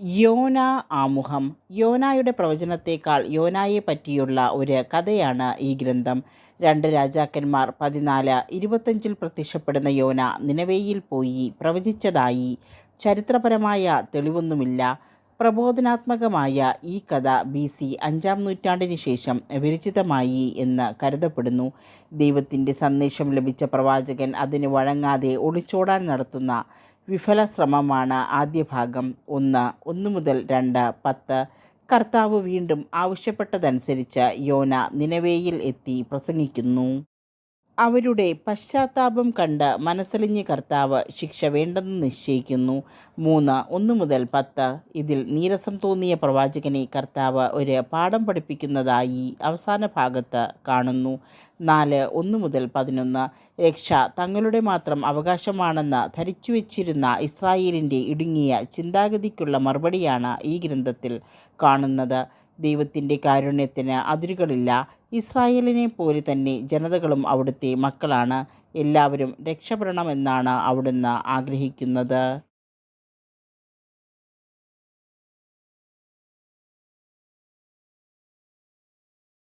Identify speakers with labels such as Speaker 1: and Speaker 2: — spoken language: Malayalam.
Speaker 1: യോന ആമുഖം. യോനായുടെ പ്രവചനത്തേക്കാൾ യോനായെ പറ്റിയുള്ള ഒരു കഥയാണ് ഈ ഗ്രന്ഥം. 2 രാജാക്കന്മാർ 14:25 പ്രത്യക്ഷപ്പെടുന്ന യോന നിനവേയിൽ പോയി പ്രവചിച്ചതായി ചരിത്രപരമായ തെളിവൊന്നുമില്ല. പ്രബോധനാത്മകമായ ഈ കഥ BC 5-ാം നൂറ്റാണ്ടിന് ശേഷം വിരചിതമായി എന്ന് കരുതപ്പെടുന്നു. ദൈവത്തിൻ്റെ സന്ദേശം ലഭിച്ച പ്രവാചകൻ അതിന് വഴങ്ങാതെ ഒളിച്ചോടാൻ നടത്തുന്ന വിഫല ശ്രമമാണ് ആദ്യ ഭാഗം. 1:1-2:10. കർത്താവ് വീണ്ടും ആവശ്യപ്പെട്ടതനുസരിച്ച് യോന നിനവേയിൽ എത്തി പ്രസംഗിക്കുന്നു. അവരുടെ പശ്ചാത്താപം കണ്ട് മനസ്സലിഞ്ഞ് കർത്താവ് ശിക്ഷ വേണ്ടെന്ന് നിശ്ചയിക്കുന്നു. 3:1-10. ഇതിൽ നീരസം തോന്നിയ പ്രവാചകനെ കർത്താവ് ഒരു പാഠം പഠിപ്പിക്കുന്നതായി അവസാന ഭാഗത്ത് കാണുന്നു. 4:1-11. രക്ഷ തങ്ങളുടെ മാത്രം അവകാശമാണെന്ന് ധരിച്ചുവെച്ചിരുന്ന ഇസ്രായേലിൻ്റെ ഇടുങ്ങിയ ചിന്താഗതിക്കുള്ള മറുപടിയാണ് ഈ ഗ്രന്ഥത്തിൽ കാണുന്നത്. ദൈവത്തിൻ്റെ കാരുണ്യത്തിന് അതിരുകളില്ല. ഇസ്രായേലിനെ പോലെ തന്നെ ജനതകളും അവിടുത്തെ മക്കളാണ്. എല്ലാവരും രക്ഷപ്പെടണമെന്നാണ് അവിടുന്ന് ആഗ്രഹിക്കുന്നത്.